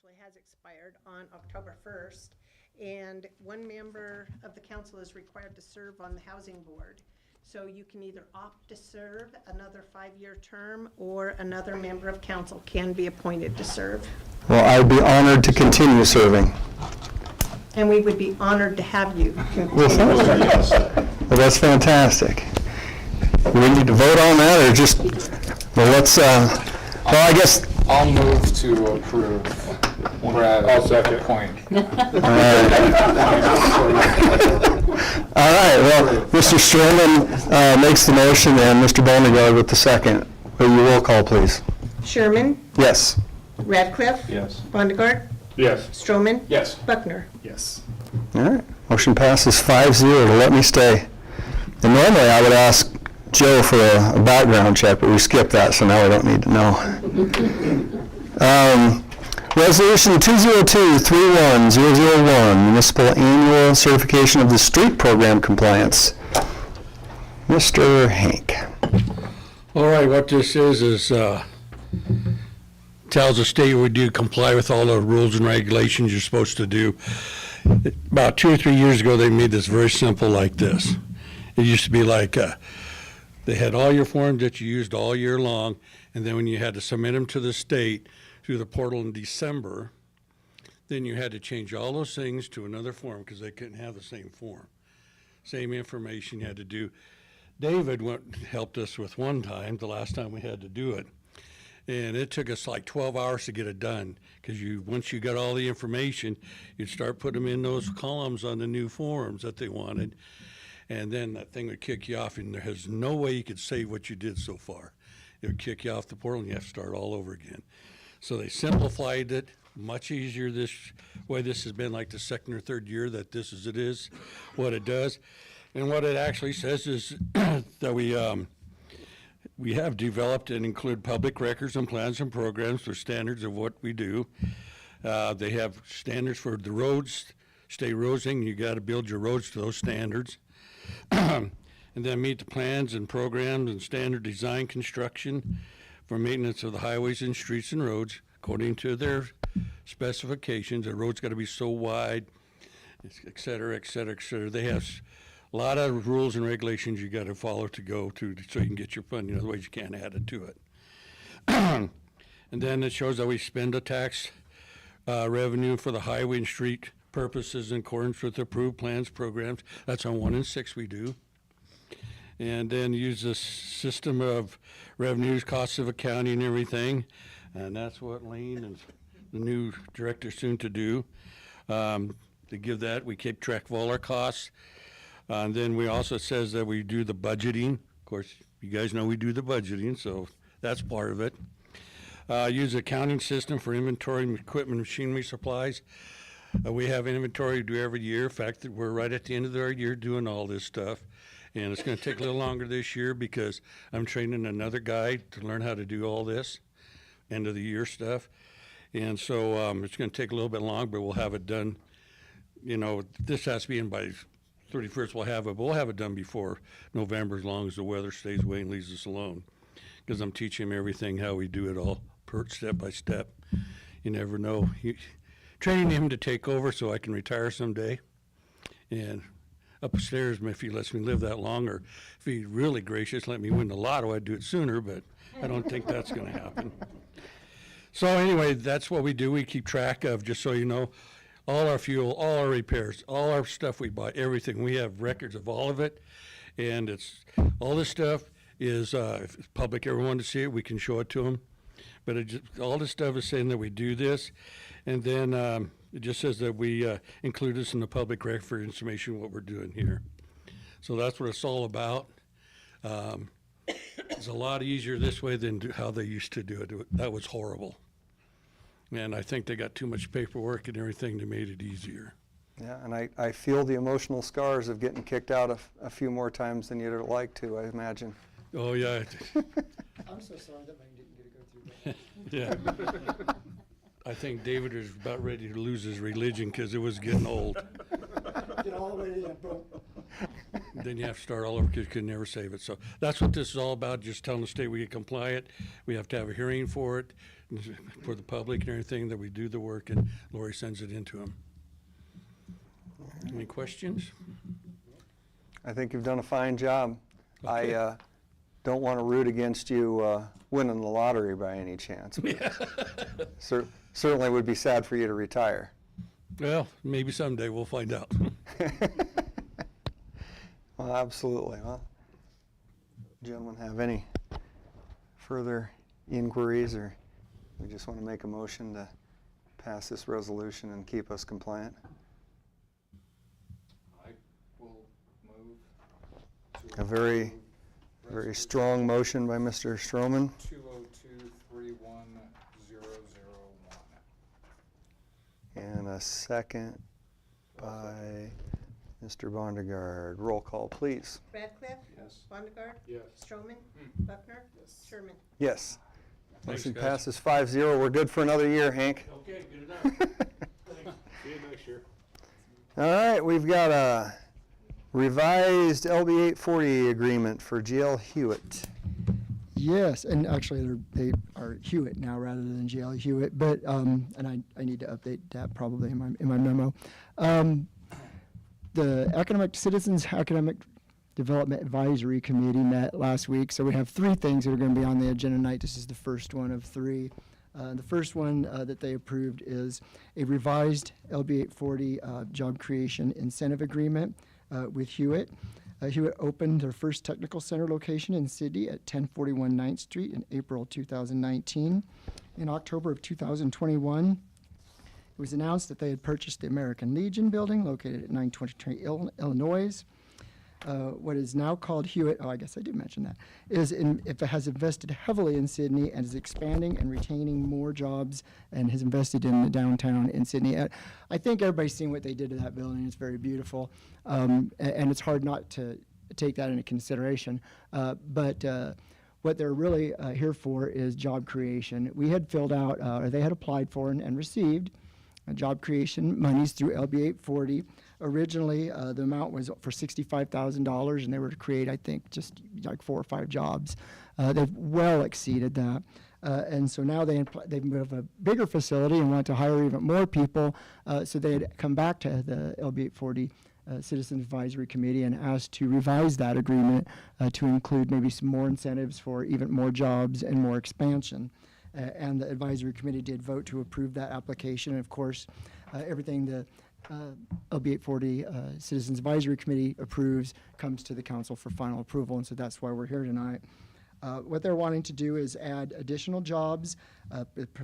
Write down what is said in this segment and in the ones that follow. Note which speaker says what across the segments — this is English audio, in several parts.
Speaker 1: actually has expired on October 1st, and one member of the council is required to serve on the housing board. So you can either opt to serve another 5-year term, or another member of council can be appointed to serve.
Speaker 2: Well, I'd be honored to continue serving.
Speaker 1: And we would be honored to have you continue.
Speaker 2: Well, that's fantastic. Do we need to vote on that, or just, well, let's, well, I guess,
Speaker 3: I'll move to approve Brad's point.
Speaker 2: all right, well, Mr. Stroman makes the motion, and Mr. Bonnegaard with the second. Will you roll call, please?
Speaker 1: Sherman?
Speaker 2: Yes.
Speaker 1: Radcliffe?
Speaker 3: Yes.
Speaker 1: Bondegaard?
Speaker 3: Yes.
Speaker 1: Stroman?
Speaker 3: Yes.
Speaker 1: Buckner?
Speaker 3: Yes.
Speaker 2: All right, motion passes 5-0 to let me stay. And normally I would ask Joe for a background check, but we skipped that, so now we don't need to know. Resolution 202-31001, municipal annual certification of the street program compliance. Mr. Hank.
Speaker 4: All right, what this is tells the state we do comply with all the rules and regulations you're supposed to do. About 2 or 3 years ago, they made this very simple like this. It used to be like they had all your forms that you used all year long, and then when you had to submit them to the state through the portal in December, then you had to change all those things to another form because they couldn't have the same form. Same information you had to do. David helped us with one time, the last time we had to do it. And it took us like 12 hours to get it done because once you got all the information, you'd start putting them in those columns on the new forms that they wanted. And then that thing would kick you off, and there's no way you could save what you did so far. It would kick you off the portal, and you have to start all over again. So they simplified it, much easier this way. This has been like the second or third year that it is, what it does. And what it actually says is that we have developed and include public records and plans and programs for standards of what we do. They have standards for the roads, state roading. You got to build your roads to those standards. And then meet the plans and programs and standard design construction for maintenance of the highways and streets and roads according to their specifications. The road's got to be so wide, et cetera, et cetera, et cetera. They have a lot of rules and regulations you got to follow to go to so you can get your funding. Otherwise, you can't add it to it. And then it shows that we spend the tax revenue for the highway and street purposes in accordance with approved plans, programs. That's on 1 and 6 we do. And then use this system of revenues, costs of accounting and everything. And that's what Lane and the new director soon to do. To give that, we keep track of all our costs. And then we also says that we do the budgeting. Of course, you guys know we do the budgeting, so that's part of it. Use the accounting system for inventory, equipment, machinery, supplies. We have inventory to do every year. In fact, we're right at the end of our year doing all this stuff. And it's going to take a little longer this year because I'm training another guy to learn how to do all this end of the year stuff. And so it's going to take a little bit longer, but we'll have it done. You know, this has to be in by 31st. We'll have it, but we'll have it done before November as long as the weather stays away and leaves us alone. Because I'm teaching him everything, how we do it all, step by step. You never know. Training him to take over so I can retire someday. And upstairs, if he lets me live that long, or if he's really gracious, let me win the lotto, I'd do it sooner, but I don't think that's going to happen. So anyway, that's what we do. We keep track of, just so you know, all our fuel, all our repairs, all our stuff we buy, everything. We have records of all of it, and it's all this stuff is if it's public, everyone to see it, we can show it to them. But all this stuff is saying that we do this, and then it just says that we include this in the public record for information what we're doing here. So that's what it's all about. It's a lot easier this way than how they used to do it. That was horrible. And I think they got too much paperwork and everything that made it easier.
Speaker 2: Yeah, and I feel the emotional scars of getting kicked out a few more times than you'd like to, I imagine.
Speaker 4: Oh, yeah.
Speaker 5: I'm so sorry that man didn't get to go through that.
Speaker 4: Yeah. I think David is about ready to lose his religion because it was getting old.
Speaker 5: Get all the way to the boat.
Speaker 4: Then you have to start all over because you can never save it. So that's what this is all about, just telling the state we get compliant. We have to have a hearing for it, for the public and everything, that we do the work, and Lori sends it in to them. Any questions?
Speaker 2: I think you've done a fine job. I don't want to root against you winning the lottery by any chance. But certainly would be sad for you to retire.
Speaker 4: Well, maybe someday we'll find out.
Speaker 2: Well, absolutely. Well, gentlemen, have any further inquiries, or we just want to make a motion to pass this resolution and keep us compliant?
Speaker 3: I will move to
Speaker 2: A very,
Speaker 3: approve
Speaker 2: very
Speaker 3: resolution
Speaker 2: strong motion by Mr. Stroman.
Speaker 3: 202-31001.
Speaker 2: And a second by Mr. Bondegaard. Roll call, please.
Speaker 1: Radcliffe?
Speaker 3: Yes.
Speaker 1: Bondegaard?
Speaker 3: Yes.
Speaker 1: Strowman? Buckner?
Speaker 3: Yes.
Speaker 1: Sherman?
Speaker 2: Yes.
Speaker 4: Thanks,
Speaker 2: Motion
Speaker 4: guys.
Speaker 2: passes 5-0. We're good for another year, Hank.
Speaker 4: Okay, good enough.
Speaker 3: See you next year.
Speaker 2: All right, we've got a revised LB 840 agreement for GL Hewitt.
Speaker 5: Yes, and actually they are Hewitt now rather than JL Hewitt, but, and I need to update that probably in my memo. The Citizens Economic Development Advisory Committee met last week, so we have 3 things that are going to be on the agenda tonight. This is the first one of 3. The first one that they approved is a revised LB 840 job creation incentive agreement with Hewitt. Hewitt opened their first technical center location in Sydney at 1041 9th Street in April 2019. In October of 2021, it was announced that they had purchased the American Legion building located at 923 Illinois. What is now called Hewitt, I guess I did mention that, if it has invested heavily in Sydney and is expanding and retaining more jobs and has invested in the downtown in Sydney. I think everybody's seen what they did to that building. It's very beautiful. And it's hard not to take that into consideration. But what they're really here for is job creation. We had filled out, or they had applied for and received job creation monies through LB 840. Originally, the amount was for $65,000, and they were to create, I think, just like 4 or 5 jobs. They've well exceeded that. And so now they have a bigger facility and want to hire even more people. So they had come back to the LB 840 Citizens Advisory Committee and asked to revise that agreement to include maybe some more incentives for even more jobs and more expansion. And the advisory committee did vote to approve that application. And of course, everything the LB 840 Citizens Advisory Committee approves comes to the council for final approval. And so that's why we're here tonight. What they're wanting to do is add additional jobs,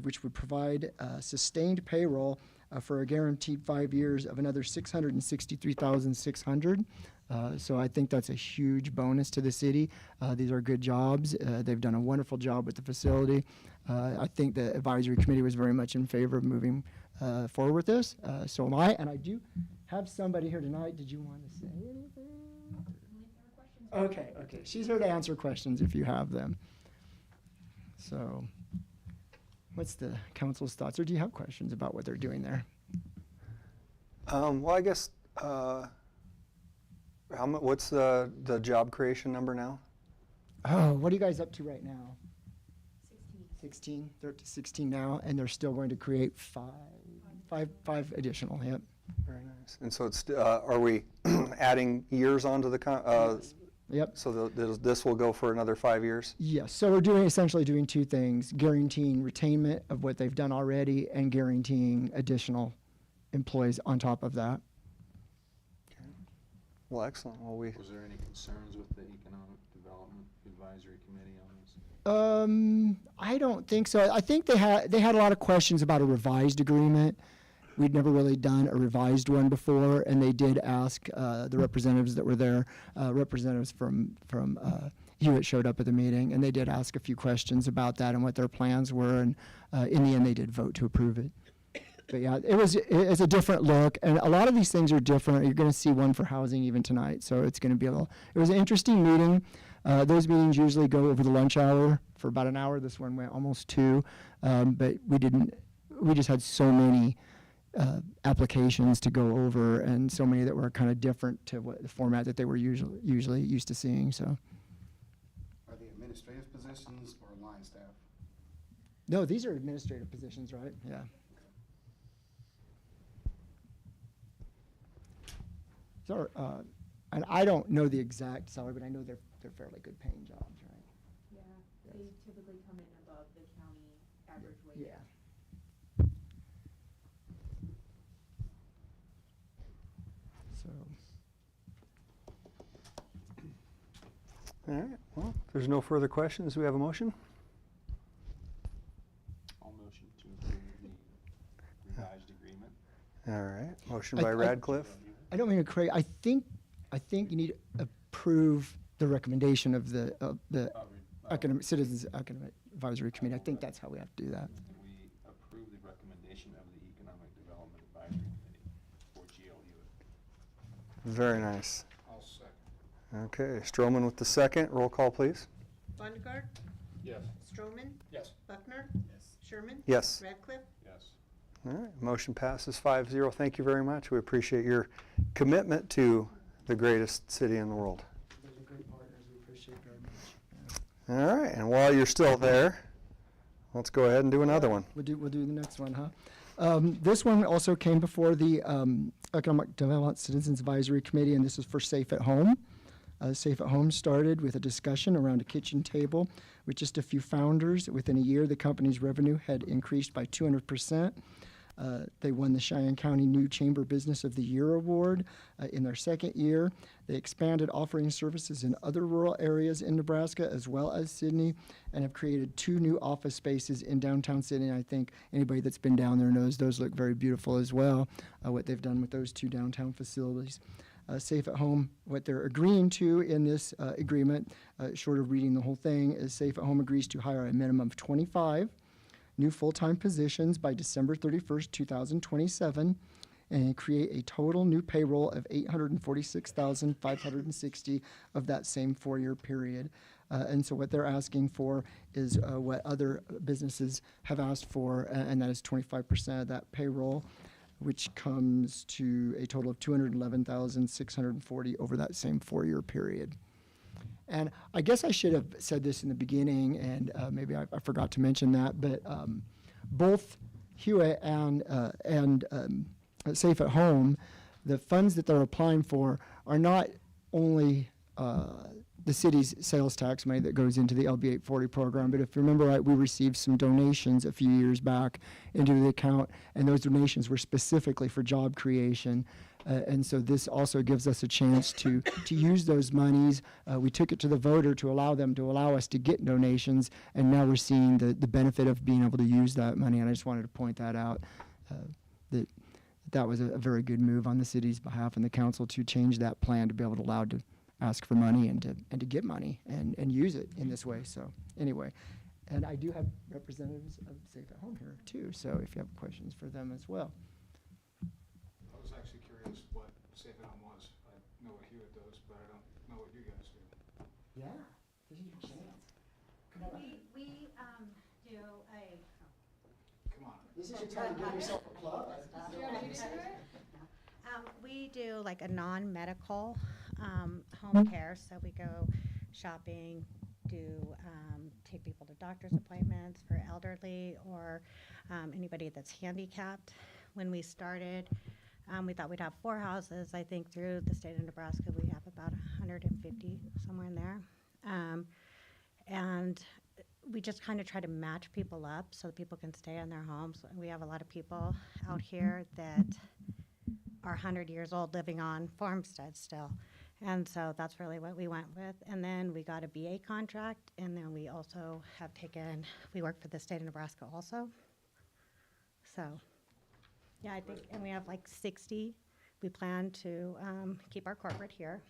Speaker 5: which would provide sustained payroll for a guaranteed 5 years of another $663,600. So I think that's a huge bonus to the city. These are good jobs. They've done a wonderful job with the facility. I think the advisory committee was very much in favor of moving forward with this. So am I, and I do have somebody here tonight. Did you want to say anything? Okay. She's here to answer questions if you have them. So what's the council's thoughts, or do you have questions about what they're doing there?
Speaker 2: Well, I guess, what's the job creation number now?
Speaker 5: Oh, what are you guys up to right now? 16. They're up to 16 now, and they're still going to create five additional. Yep.
Speaker 2: Very nice. And so it's, are we adding years onto the,
Speaker 5: Yep.
Speaker 2: so this will go for another 5 years?
Speaker 5: Yes. So we're essentially doing 2 things: guaranteeing retainment of what they've done already, and guaranteeing additional employees on top of that.
Speaker 2: Okay. Well, excellent. Well,
Speaker 3: Was there any concerns with the Economic Development Advisory Committee on this?
Speaker 5: I don't think so. I think they had a lot of questions about a revised agreement. We'd never really done a revised one before, and they did ask the representatives that were there. Representatives from Hewitt showed up at the meeting, and they did ask a few questions about that and what their plans were. And in the end, they did vote to approve it. But yeah, it's a different look, and a lot of these things are different. You're going to see one for housing even tonight, so it's going to be it was an interesting meeting. Those meetings usually go over the lunch hour for about an hour. This one went almost 2, but we just had so many applications to go over, and so many that were kind of different to what the format that they were usually used to seeing. So,
Speaker 6: Are they administrative positions or line staff?
Speaker 5: no, these are administrative positions, right? Yeah. So, and I don't know the exact salary, but I know they're fairly good paying jobs, right?
Speaker 7: Yeah, they typically come in above the county average wage.
Speaker 5: Yeah. So,
Speaker 2: All right, well, if there's no further questions, do we have a motion?
Speaker 3: I'll motion to approve the revised agreement.
Speaker 2: All right, motion
Speaker 5: I-
Speaker 2: by
Speaker 5: I-
Speaker 2: Radcliffe.
Speaker 5: I don't mean to create, I think you need to approve the recommendation of the Citizens Economic Advisory Committee. I think that's how we have to do that.
Speaker 3: We approve the recommendation of the Economic Development Advisory Committee for GLU.
Speaker 2: Very nice.
Speaker 6: I'll second.
Speaker 2: Okay, Stroman with the second. Roll call, please.
Speaker 1: Bondegar,
Speaker 6: Yes.
Speaker 1: Stroman,
Speaker 6: Yes.
Speaker 1: Buckner,
Speaker 6: Yes.
Speaker 1: Sherman.
Speaker 2: Yes.
Speaker 1: Radcliffe.
Speaker 3: Yes.
Speaker 2: All right, motion passes 5-0. Thank you very much. We appreciate your commitment to the greatest city in the world.
Speaker 5: Those are great partners. We appreciate very much.
Speaker 2: All right, and while you're still there, let's go ahead and do another one.
Speaker 5: We'll do the next one, huh? This one also came before the Economic Development Citizens Advisory Committee, and this is for Safe at Home. Safe at Home started with a discussion around a kitchen table with just a few founders. Within a year, the company's revenue had increased by 200%. They won the Cheyenne County New Chamber Business of the Year Award in their second year. They expanded offering services in other rural areas in Nebraska as well as Sydney, and have created 2 new office spaces in downtown Sydney. I think anybody that's been down there knows those look very beautiful as well, what they've done with those 2 downtown facilities. Safe at Home, what they're agreeing to in this agreement, short of reading the whole thing, is Safe at Home agrees to hire a minimum of 25 new full-time positions by December 31st, 2027, and create a total new payroll of $846,560 of that same 4-year period. And so what they're asking for is what other businesses have asked for, and that is 25% of that payroll, which comes to a total of $211,640 over that same 4-year period. And I guess I should have said this in the beginning, and maybe I forgot to mention that, but both Hewitt and Safe at Home, the funds that they're applying for are not only the city's sales tax money that goes into the LB 840 program, but if you remember right, we received some donations a few years back into the account, and those donations were specifically for job creation. And so this also gives us a chance to use those monies. We took it to the voter to allow us to get donations, and now we're seeing the benefit of being able to use that money. And I just wanted to point that out, that was a very good move on the city's behalf and the council to change that plan to be able to allow to ask for money and to get money and use it in this way. So anyway, and I do have representatives of Safe at Home here too. So if you have questions for them as well.
Speaker 6: I was actually curious what Safe at Home was. I know what Hewitt does, but I don't know what you guys do.
Speaker 5: Yeah, this is your chance.
Speaker 7: We do a.
Speaker 6: Come on.
Speaker 5: This is your time to give yourself a plug.
Speaker 8: We do like a non-medical home care, so we go shopping, take people to doctor's appointments for elderly or anybody that's handicapped. When we started, we thought we'd have 4 houses. I think through the state of Nebraska, we have about 150, somewhere in there. And we just kind of try to match people up so that people can stay in their homes. We have a lot of people out here that are 100 years old living on farmsteads still. And so that's really what we went with. And then we got a BA contract, and then we also have we work for the state of Nebraska also. So, yeah, I think, and we have like 60. We plan to keep our corporate here.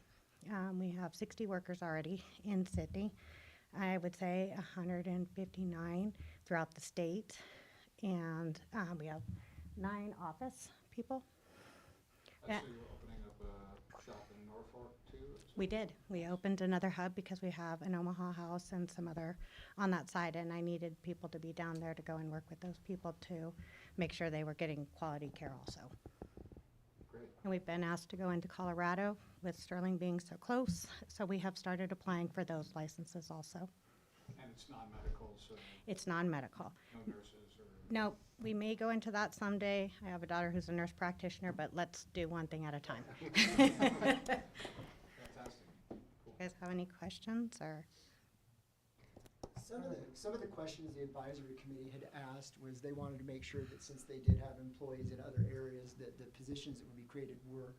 Speaker 8: We have 60 workers already in Sydney. I would say 159 throughout the state. And we have 9 office people.
Speaker 6: Actually, we're opening up a shop in Norfolk too?
Speaker 8: We did. We opened another hub because we have an Omaha house and some other on that side, and I needed people to be down there to go and work with those people to make sure they were getting quality care also.
Speaker 6: Great.
Speaker 8: And we've been asked to go into Colorado with Sterling being so close, so we have started applying for those licenses also.
Speaker 6: And it's non-medical, so
Speaker 8: It's non-medical.
Speaker 6: no nurses or?
Speaker 8: No, we may go into that someday. I have a daughter who's a nurse practitioner, but let's do one thing at a time.
Speaker 6: Fantastic. Cool.
Speaker 8: You guys have any questions or?
Speaker 5: Some of the questions the advisory committee had asked was they wanted to make sure that since they did have employees in other areas, that the positions that would be created were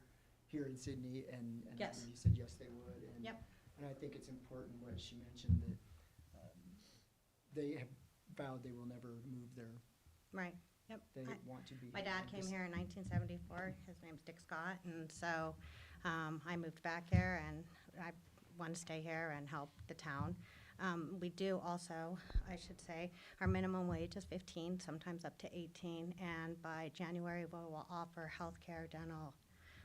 Speaker 5: here in Sydney, and
Speaker 8: Yes.
Speaker 5: you said yes, they would. And,
Speaker 8: Yep.
Speaker 5: and I think it's important what she mentioned, that they have vowed they will never move their,
Speaker 8: Right, yep.
Speaker 5: they
Speaker 8: I-
Speaker 5: want to be.
Speaker 8: My dad came here in 1974. His name's Dick Scott, and so I moved back here, and I want to stay here and help the town. We do also, I should say, our minimum wage is 15, sometimes up to 18, and by January, we will offer healthcare, dental,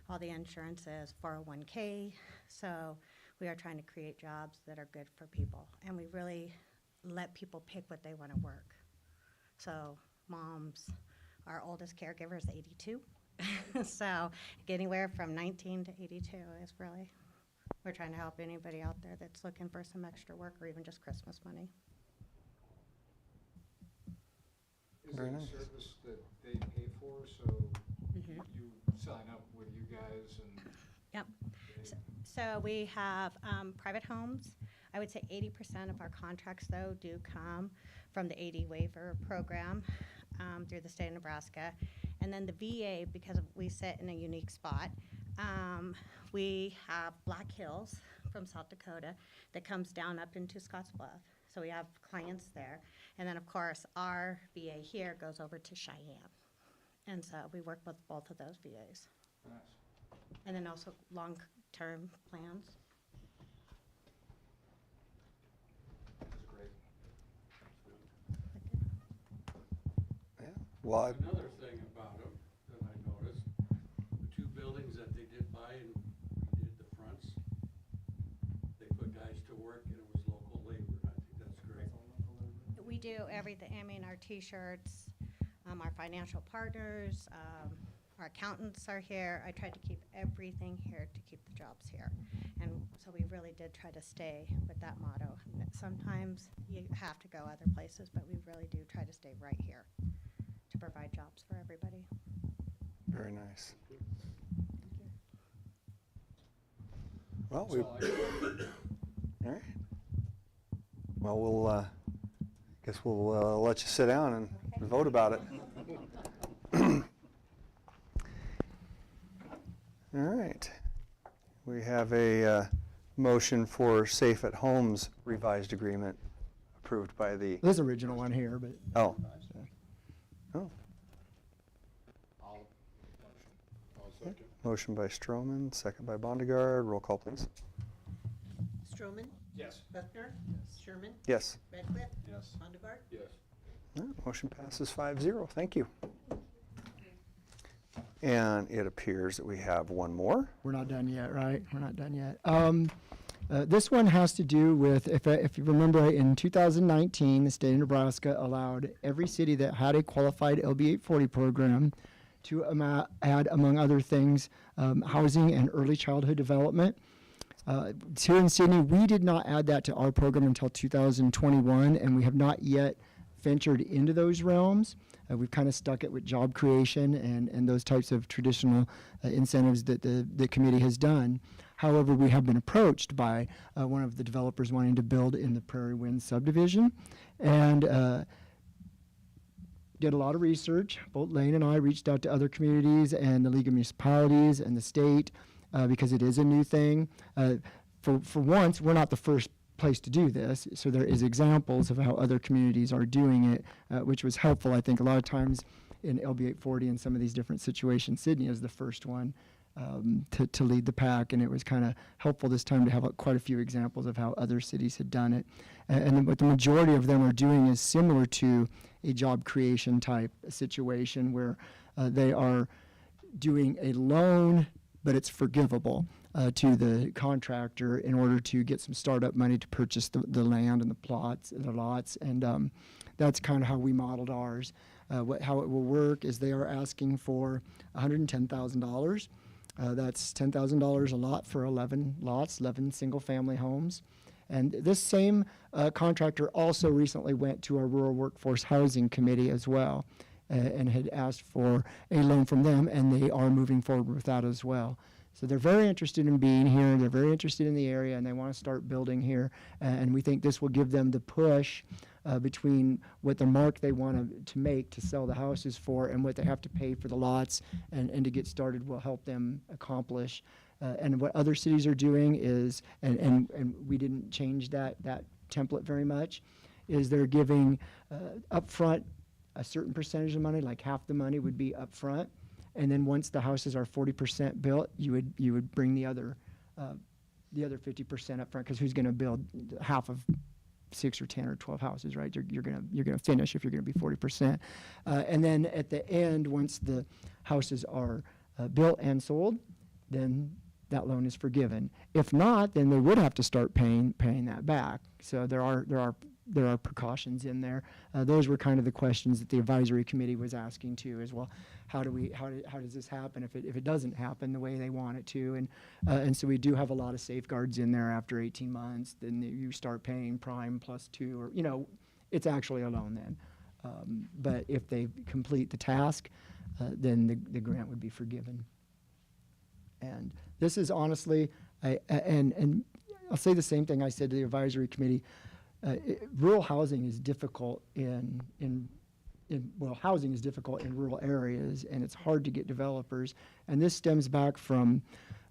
Speaker 8: all the insurances, 401k. So we are trying to create jobs that are good for people, and we really let people pick what they want to work. So moms, our oldest caregiver is 82. So anywhere from 19 to 82 is really, we're trying to help anybody out there that's looking for some extra work or even just Christmas money.
Speaker 6: Is
Speaker 2: Very
Speaker 6: it a
Speaker 2: nice.
Speaker 6: service that they pay for, so
Speaker 8: Mhm.
Speaker 6: you sign up with you guys and?
Speaker 8: Yep.
Speaker 6: they-
Speaker 8: So we have private homes. I would say 80% of our contracts, though, do come from the 80 waiver program through the state of Nebraska. And then the VA, because we sit in a unique spot, we have Black Hills from South Dakota that comes down up into Scottsbluff. So we have clients there. And then, of course, our VA here goes over to Cheyenne. And so we work with both of those VAs.
Speaker 6: Nice.
Speaker 8: And then also long-term plans.
Speaker 6: That's great.
Speaker 2: Yeah. Well,
Speaker 4: Another thing about them that I noticed, the two buildings that they did buy and redid the fronts, they put guys to work and it was local labor. I think that's great.
Speaker 8: We do everything, I mean, our T-shirts, our financial partners, our accountants are here. I tried to keep everything here to keep the jobs here. And so we really did try to stay with that motto. Sometimes you have to go other places, but we really do try to stay right here to provide jobs for everybody.
Speaker 2: very nice. Well,
Speaker 6: That's all I got.
Speaker 2: all right. Well, we'll, guess we'll let you sit down and vote about it. All right. We have a motion for Safe at Homes revised agreement approved by the,
Speaker 5: There's the original one here, but
Speaker 2: oh. Oh,
Speaker 3: I'll second.
Speaker 2: motion by Stroman, second by Bondegaard. Roll call, please.
Speaker 1: Stroman,
Speaker 6: Yes.
Speaker 1: Buckner, Sherman,
Speaker 2: Yes.
Speaker 1: Radcliffe,
Speaker 3: Yes.
Speaker 1: Mondegard.
Speaker 3: Yes.
Speaker 2: All right, motion passes 5-0. Thank you. And it appears that we have one more.
Speaker 5: we're not done yet, right? We're not done yet. This one has to do with, if you remember, in 2019, the state of Nebraska allowed every city that had a qualified LB 840 program to add, among other things, housing and early childhood development. Here in Sydney, we did not add that to our program until 2021, and we have not yet ventured into those realms. We've kind of stuck it with job creation and those types of traditional incentives that the committee has done. However, we have been approached by one of the developers wanting to build in the Prairie Wind subdivision, and did a lot of research. Both Lane and I reached out to other communities and the League of Municipalities and the state because it is a new thing. For once, we're not the first place to do this, so there is examples of how other communities are doing it, which was helpful. I think a lot of times in LB 840 and some of these different situations, Sydney is the first one to lead the pack, and it was kind of helpful this time to have quite a few examples of how other cities had done it. And what the majority of them are doing is similar to a job creation type situation where they are doing a loan, but it's forgivable. to the contractor in order to get some startup money to purchase the land and the lots, and that's kind of how we modeled ours. How it will work is they are asking for $110,000. That's $10,000 a lot for 11 lots, 11 single-family homes. And this same contractor also recently went to our Rural Workforce Housing Committee as well, and had asked for a loan from them, and they are moving forward with that as well. So they're very interested in being here, they're very interested in the area, and they want to start building here. And we think this will give them the push between what the mark they want to make to sell the houses for and what they have to pay for the lots, and to get started will help them accomplish. And what other cities are doing is, and we didn't change that template very much, is they're giving upfront a certain percentage of money, like half the money would be upfront, and then once the houses are 40% built, you would bring the other 50% upfront, because who's going to build half of 6 or 10 or 12 houses, right? You're gonna finish if you're gonna be 40%, and then at the end, once the houses are built and sold, then that loan is forgiven. If not, then they would have to start paying that back. So there are precautions in there. Those were kind of the questions that the advisory committee was asking too, as well. How does this happen if it doesn't happen the way they want it to? And so we do have a lot of safeguards in there. After 18 months, then you start paying prime +2, or it's actually a loan then. But if they complete the task, then the grant would be forgiven. And this is honestly, and I'll say the same thing I said to the advisory committee. Rural housing is difficult housing is difficult in rural areas, and it's hard to get developers. And this stems back from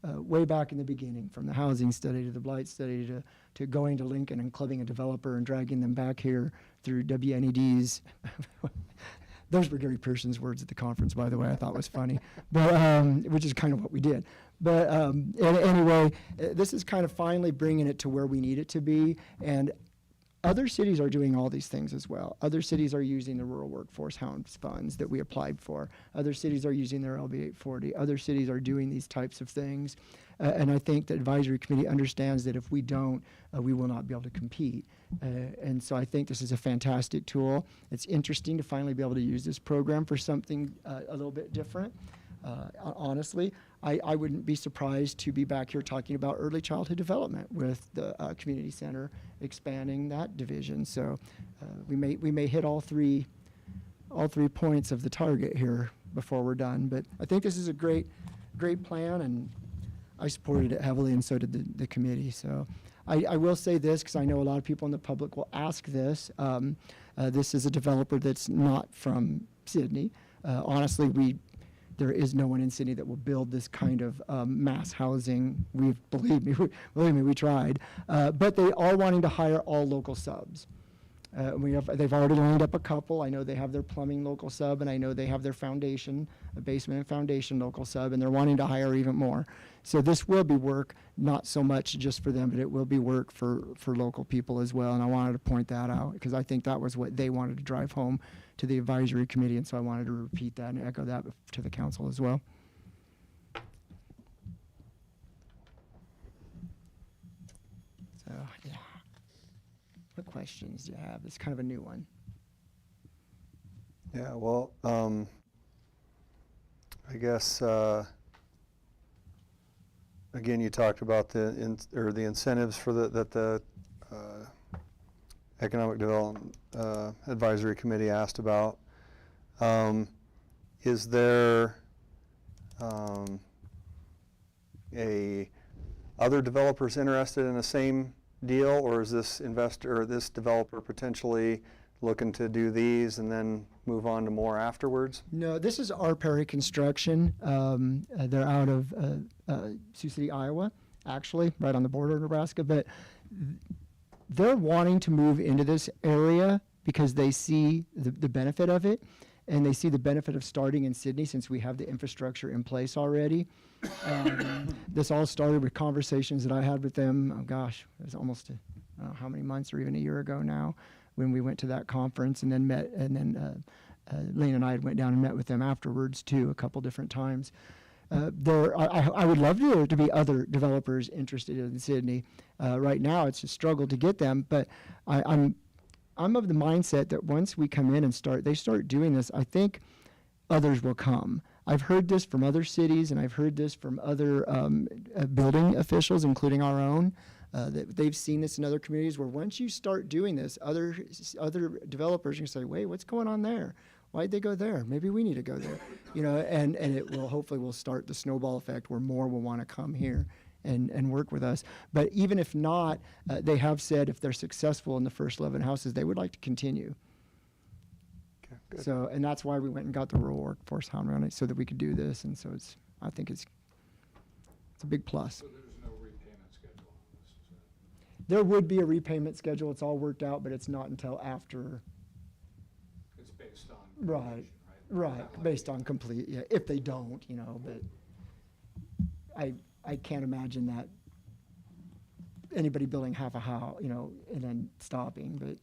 Speaker 5: way back in the beginning, from the housing study to the blight study to going to Lincoln and clubbing a developer and dragging them back here through WNED's. Those were Gary Pearson's words at the conference, by the way. I thought was funny, but which is kind of what we did. But anyway, this is kind of finally bringing it to where we need it to be. And other cities are doing all these things as well. Other cities are using the Rural Workforce Housing funds that we applied for. Other cities are using their LB 840. Other cities are doing these types of things. And I think the advisory committee understands that if we don't, we will not be able to compete. And so I think this is a fantastic tool. It's interesting to finally be able to use this program for something a little bit different. Honestly, I wouldn't be surprised to be back here talking about early childhood development with the community center expanding that division. So we may hit all three points of the target here before we're done. But I think this is a great plan, and I supported it heavily, and so did the committee. So I will say this, because I know a lot of people in the public will ask this. This is a developer that's not from Sydney. Honestly, there is no one in Sydney that will build this kind of mass housing. Believe me, we tried. But they are wanting to hire all local subs. They've already lined up a couple. I know they have their plumbing local sub, and I know they have their foundation, a basement and foundation local sub, and they're wanting to hire even more. So this will be work, not so much just for them, but it will be work for local people as well. And I wanted to point that out, because I think that was what they wanted to drive home to the advisory committee, and so I wanted to repeat that and echo that to the council as well. So, yeah. What questions do you have? It's kind of a new one.
Speaker 2: Yeah, well, I guess, again, you talked about the incentives for that the Economic Development Advisory Committee asked about. Is there other developers interested in the same deal, or is this investor or this developer potentially looking to do these and then move on to more afterwards?
Speaker 5: No, this is R. Perry Construction. They're out of Sioux City, Iowa, actually, right on the border of Nebraska. But they're wanting to move into this area because they see the benefit of it, and they see the benefit of starting in Sydney since we have the infrastructure in place already. This all started with conversations that I had with them, it was almost, I don't know how many months or even a year ago now, when we went to that conference and then met, and then Lane and I went down and met with them afterwards too, a couple different times. I would love there to be other developers interested in Sydney. Right now, it's a struggle to get them, but I'm of the mindset that once we come in and they start doing this, I think others will come. I've heard this from other cities, and I've heard this from other building officials, including our own, that they've seen this in other communities where once you start doing this, other developers can say, wait, what's going on there? Why'd they go there? Maybe we need to go there. And it will hopefully will start the snowball effect where more will want to come here and work with us. But even if not, they have said if they're successful in the first 11 houses, they would like to continue.
Speaker 2: Okay, good.
Speaker 5: So, and that's why we went and got the rural workforce housing on it, so that we could do this. And so I think it's a big plus.
Speaker 6: So there's no repayment schedule on this, is it?
Speaker 5: There would be a repayment schedule. It's all worked out, but it's not until after.
Speaker 6: It's based on
Speaker 5: Right,
Speaker 6: completion,
Speaker 5: right,
Speaker 6: Not like-
Speaker 5: based on complete, yeah, if they don't, but I can't imagine that anybody building half a house, and then stopping,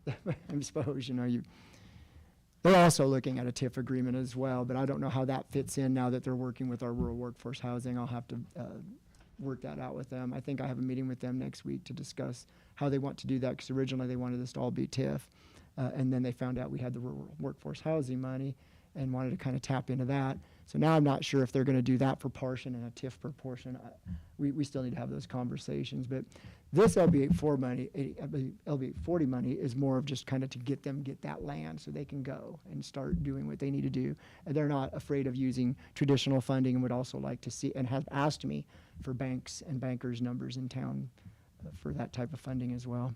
Speaker 5: but I suppose, they're also looking at a TIF agreement as well, but I don't know how that fits in now that they're working with our rural workforce housing. I'll have to work that out with them. I think I have a meeting with them next week to discuss how they want to do that, because originally they wanted this to all be TIF. And then they found out we had the rural workforce housing money and wanted to kind of tap into that. So now I'm not sure if they're going to do that for portion and a TIF per portion. We still need to have those conversations. But this LB 40 money is more of just kind of to get that land so they can go and start doing what they need to do. And they're not afraid of using traditional funding and would also like to see and have asked me for banks and bankers' numbers in town for that type of funding as well.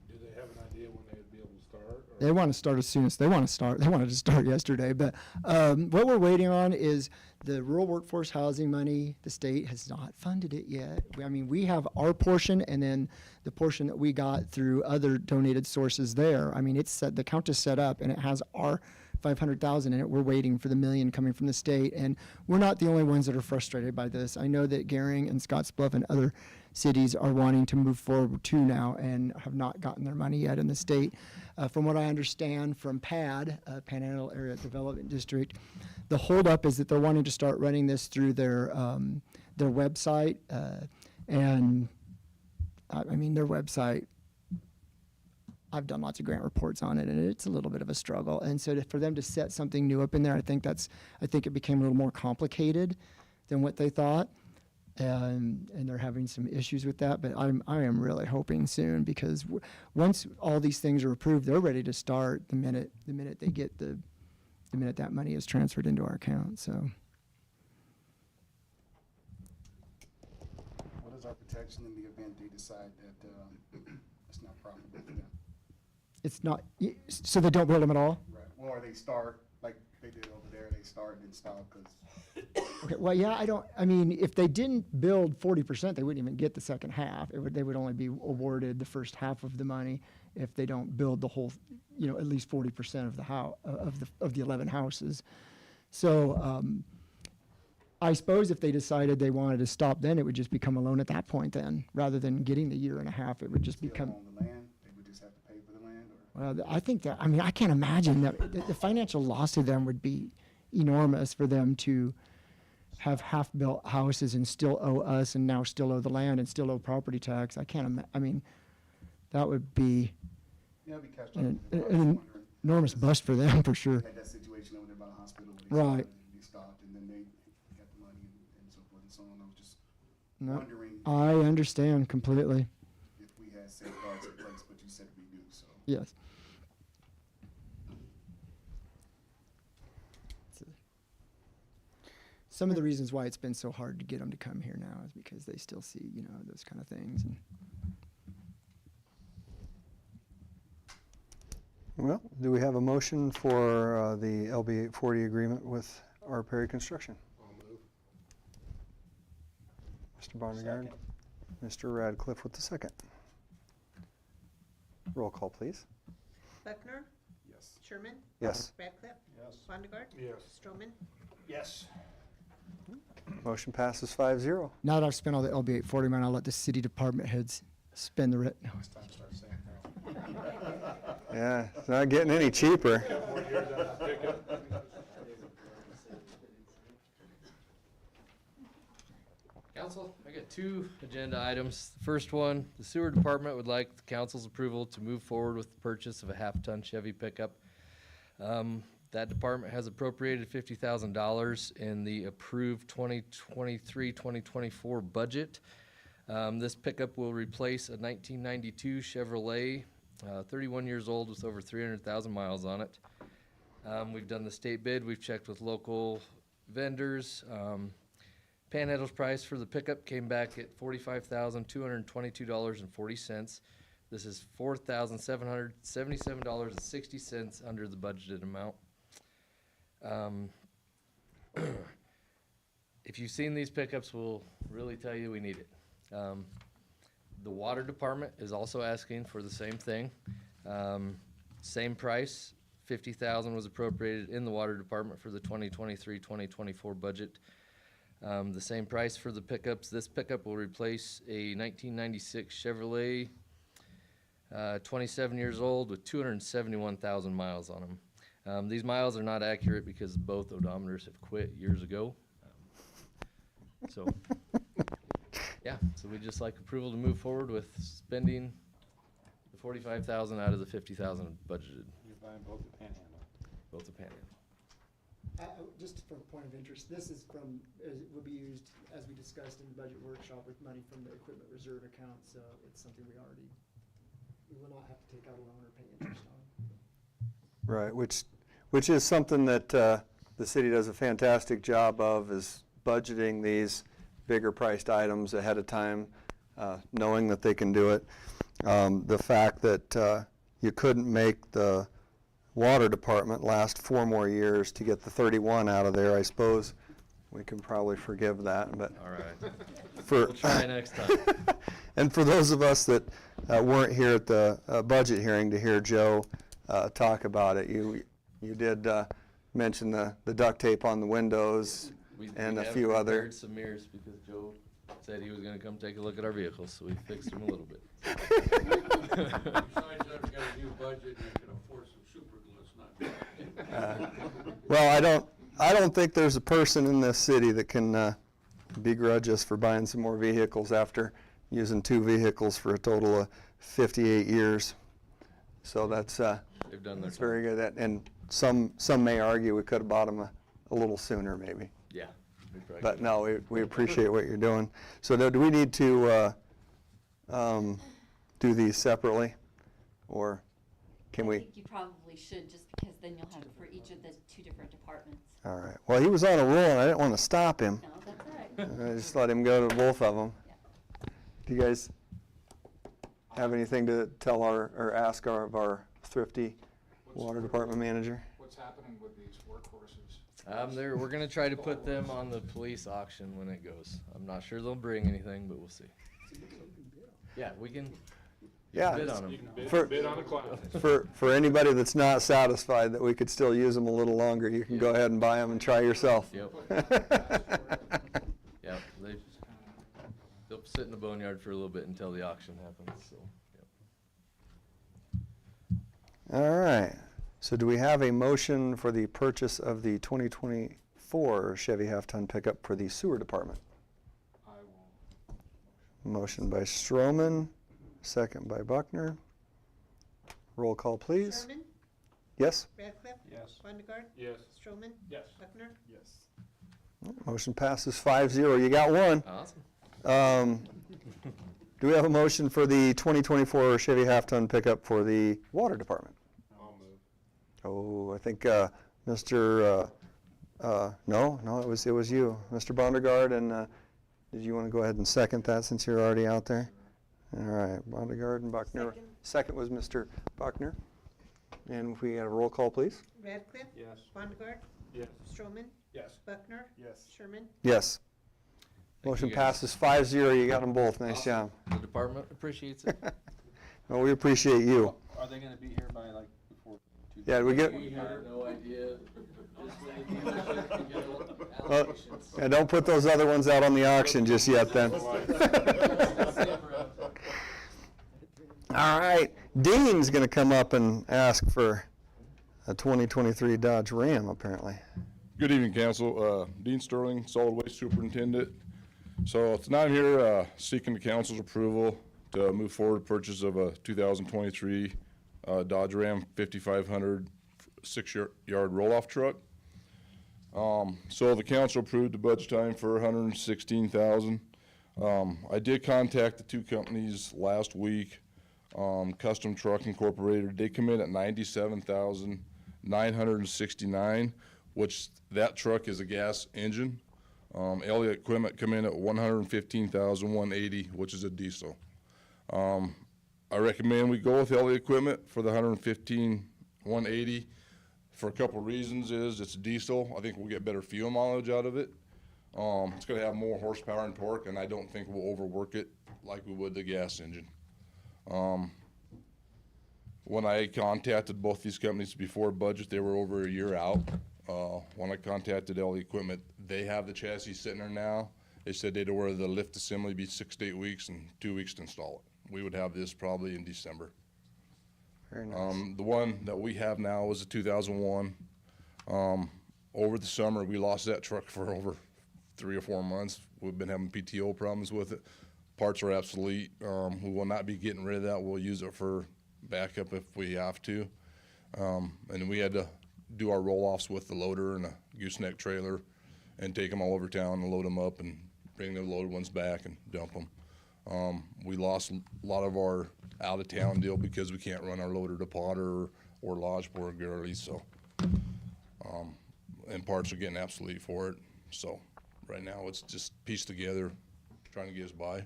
Speaker 9: Do they have an idea when they would be able to start? Or?
Speaker 5: They want to start as soon as they wanted to start yesterday. But what we're waiting on is the rural workforce housing money. The state has not funded it yet. We have our portion, and then the portion that we got through other donated sources there. It's set, the count is set up, and it has our 500,000 in it. We're waiting for the $1 million coming from the state, and we're not the only ones that are frustrated by this. I know that Gering and Scottsbluff and other cities are wanting to move forward too now and have not gotten their money yet in the state. From what I understand from PAD, Panhandle Area Development District, the holdup is that they're wanting to start running this through their website, and their website. I've done lots of grant reports on it, and it's a little bit of a struggle. And so for them to set something new up in there, I think it became a little more complicated than what they thought. And they're having some issues with that, but I am really hoping soon, because once all these things are approved, they're ready to start the minute they get the minute that money is transferred into our account. So
Speaker 10: What is our protection in the event they decide that it's not profitable for them?
Speaker 5: it's not, so they don't build them at all?
Speaker 10: Right. Or they start like they did over there, they start and then stop because.
Speaker 5: Okay, well, yeah, if they didn't build 40%, they wouldn't even get the second half. They would only be awarded the first half of the money if they don't build the whole, at least 40% of the house, of the 11 houses. So I suppose if they decided they wanted to stop, then it would just become a loan at that point then, rather than getting the year and a half, it would just
Speaker 10: Still
Speaker 5: become.
Speaker 10: own the land, they would just have to pay for the land, or?
Speaker 5: Well, I think that, I can't imagine that the financial loss to them would be enormous for them to have half-built houses and still owe us, and now still owe the land and still owe property tax. I can't that would be
Speaker 10: Yeah, it'd be cash
Speaker 5: an
Speaker 10: out. I was just wondering.
Speaker 5: enormous bust for them, for sure.
Speaker 10: Had that situation over there by the hospital where
Speaker 5: Right.
Speaker 10: they stopped and then they got the money and so forth and so on. I was just
Speaker 5: No,
Speaker 10: wondering
Speaker 5: I understand completely,
Speaker 10: if we had safeguards in place, but you said we do, so.
Speaker 5: yes. Some of the reasons why it's been so hard to get them to come here now is because they still see, those kind of things. And
Speaker 2: Well, do we have a motion for the LB 840 agreement with R. Perry Construction?
Speaker 9: I'll move.
Speaker 2: Mr. Barnegard, Mr. Radcliffe with the second. Roll call, please.
Speaker 1: Buckner,
Speaker 10: Yes.
Speaker 1: Sherman,
Speaker 2: Yes.
Speaker 1: Radcliffe,
Speaker 9: Yes.
Speaker 1: Sondegard,
Speaker 9: Yes.
Speaker 1: Stroman.
Speaker 3: Yes.
Speaker 2: Motion passes 5-0.
Speaker 5: now that I've spent all the LB 840 money, I'll let the city department heads spend the rest. No.
Speaker 10: It's time to start saying that.
Speaker 2: Yeah, it's not getting any cheaper.
Speaker 11: two agenda items. The first one, the sewer department would like the council's approval to move forward with the purchase of a half-ton Chevy pickup. That department has appropriated $50,000 in the approved 2023-2024 budget. This pickup will replace a 1992 Chevrolet, 31 years old with over 300,000 miles on it. We've done the state bid, we've checked with local vendors. Panhandle's price for the pickup came back at $45,222.40. This is $4,777.60 under the budgeted amount. If you've seen these pickups, we'll really tell you we need it. The water department is also asking for the same thing. Same price, $50,000 was appropriated in the water department for the 2023-2024 budget. The same price for the pickups. This pickup will replace a 1996 Chevrolet, 27 years old with 271,000 miles on them. These miles are not accurate because both odometers have quit years ago. So we'd just like approval to move forward with spending the $45,000 out of the $50,000 budgeted.
Speaker 3: You're buying both the Panhandle.
Speaker 11: Both the Panhandle.
Speaker 5: Just for a point of interest, this is from, will be used, as we discussed in the budget workshop, with money from the equipment reserve account, so it's something we will not have to take out a loan or pay interest on.
Speaker 2: Right, which is something that the city does a fantastic job of, is budgeting these bigger priced items ahead of time, knowing that they can do it. The fact that you couldn't make the water department last 4 more years to get the 31 out of there, I suppose we can probably forgive that. But
Speaker 11: All right.
Speaker 2: we'll
Speaker 11: try next time.
Speaker 2: And for those of us that weren't here at the budget hearing to hear Joe talk about it, you did mention the duct tape on the windows and a few other.
Speaker 11: We some mirrors because Joe said he was going to come take a look at our vehicles, so we fixed them a little bit.
Speaker 9: Besides, I've got a new budget, and I can afford some super glue, it's not bad.
Speaker 2: Well, I don't think there's a person in this city that can begrudge us for buying some more vehicles after using 2 vehicles for a total of 58 years. So that's
Speaker 11: They've done their
Speaker 2: very good. And some may argue we could have bought them a little sooner, maybe.
Speaker 11: Yeah. we probably
Speaker 2: But
Speaker 11: could.
Speaker 2: no, we appreciate what you're doing. So do we need to do these separately, or can
Speaker 12: I
Speaker 2: we?
Speaker 12: think you probably should, just because then you'll have it for each of the 2 different departments.
Speaker 2: All right. Well, he was on a roll, and I didn't want to stop him.
Speaker 12: No, that's all right.
Speaker 2: I just let him go to both of them.
Speaker 12: Yeah.
Speaker 2: Do you guys have anything to tell or ask of our thrifty water department manager?
Speaker 6: What's happening with these workhorses?
Speaker 11: We're going to try to put them on the police auction when it goes. I'm not sure they'll bring anything, but we'll see. Yeah, we can
Speaker 2: Yeah.
Speaker 11: bid on them.
Speaker 9: You can
Speaker 2: For-
Speaker 9: bid on a class.
Speaker 2: For anybody that's not satisfied that we could still use them a little longer, you can go ahead and buy them and try yourself.
Speaker 11: Yep. Yep. They'll sit in the boneyard for a little bit until the auction happens. So, yep.
Speaker 2: All right. So do we have a motion for the purchase of the 2024 Chevy half-ton pickup for the sewer department?
Speaker 6: I will.
Speaker 2: Motion by Stroman, second by Buckner. Roll call, please.
Speaker 1: Sherman?
Speaker 2: Yes?
Speaker 1: Radcliffe?
Speaker 3: Yes.
Speaker 1: Wondergaard?
Speaker 9: Yes.
Speaker 1: Stroman?
Speaker 9: Yes.
Speaker 1: Buckner?
Speaker 6: Yes.
Speaker 2: Motion passes 5-0. You got one.
Speaker 11: Awesome.
Speaker 2: Do we have a motion for the 2024 Chevy half-ton pickup for the water department?
Speaker 9: I'll move.
Speaker 2: Oh, I think Mr. No, it was you, Mr. Bondergaard, and did you want to go ahead and second that since you're already out there? All right, Bondergaard and Buckner. Second was Mr. Buckner. And if we had a roll call, please.
Speaker 1: Radcliffe?
Speaker 9: Yes.
Speaker 1: Wondergaard?
Speaker 9: Yes.
Speaker 1: Stroman?
Speaker 9: Yes.
Speaker 1: Buckner?
Speaker 6: Yes.
Speaker 1: Sherman?
Speaker 2: Yes.
Speaker 11: Thank
Speaker 2: Motion
Speaker 11: you, guys.
Speaker 2: passes 5-0. You got them both. Nice job.
Speaker 11: The department appreciates it.
Speaker 2: Well, we appreciate you.
Speaker 3: Are they gonna be here by like before 2?
Speaker 2: Yeah, we get.
Speaker 11: We have no idea. Just when the dealership can get
Speaker 2: Well,
Speaker 11: allocations.
Speaker 2: yeah, don't put those other ones out on the auction just yet then. All right, Dean's gonna come up and ask for a 2023 Dodge Ram, apparently.
Speaker 13: Good evening, Council. Dean Sterling, Solid Waste Superintendent. So tonight I'm here seeking the council's approval to move forward purchase of a 2023 Dodge Ram 5500 6-yard roll-off truck. So the council approved the budget time for $116,000. I did contact the two companies last week. Custom Truck Incorporated, they come in at $97,969, which that truck is a gas engine. Elliott Equipment come in at $115,180, which is a diesel. I recommend we go with Elliott Equipment for the $115,180 for a couple reasons. Is it's a diesel. I think we'll get better fuel mileage out of it. It's going to have more horsepower and torque, and I don't think we'll overwork it like we would the gas engine. When I contacted both these companies before budget, they were over a year out. When I contacted Elliott Equipment, they have the chassis sitting there now. They said they'd order the lift assembly, be 6 to 8 weeks and 2 weeks to install it. We would have this probably in December.
Speaker 2: Very nice.
Speaker 13: The one that we have now is a 2001. Over the summer, we lost that truck for over 3 or 4 months. We've been having PTO problems with it. Parts are obsolete. We will not be getting rid of that. We'll use it for backup if we have to. And we had to do our roll-offs with the loader and a gooseneck trailer and take them all over town and load them up and bring the loaded ones back and dump them. We lost a lot of our out-of-town deal because we can't run our loader to Potter or Lodgeport regularly, so. And parts are getting obsolete for it. So right now it's just pieced together, trying to get us by.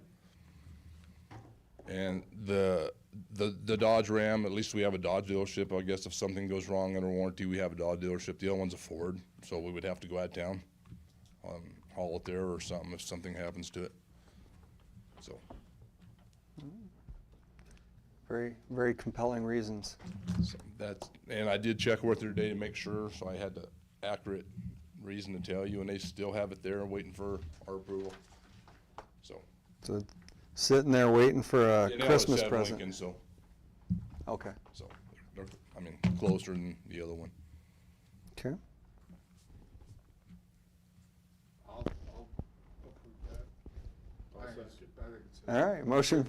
Speaker 13: And the Dodge Ram, at least we have a Dodge dealership. I guess if something goes wrong under warranty, we have a Dodge dealership. The other one's a Ford, so we would have to go out of town, haul it there or something if something happens to it. So.
Speaker 2: Very, very compelling reasons.
Speaker 13: So and I did check with her today to make sure, so I had the accurate reason to tell you, and they still have it there waiting for our approval. So
Speaker 2: sitting there waiting for a
Speaker 13: and now
Speaker 2: Christmas
Speaker 13: it's at
Speaker 2: present.
Speaker 13: Lincoln, so
Speaker 2: Okay.
Speaker 13: so they're, I mean, closer than the other one.
Speaker 2: Okay.
Speaker 6: I'll approve that. I think it's
Speaker 2: All right. Motion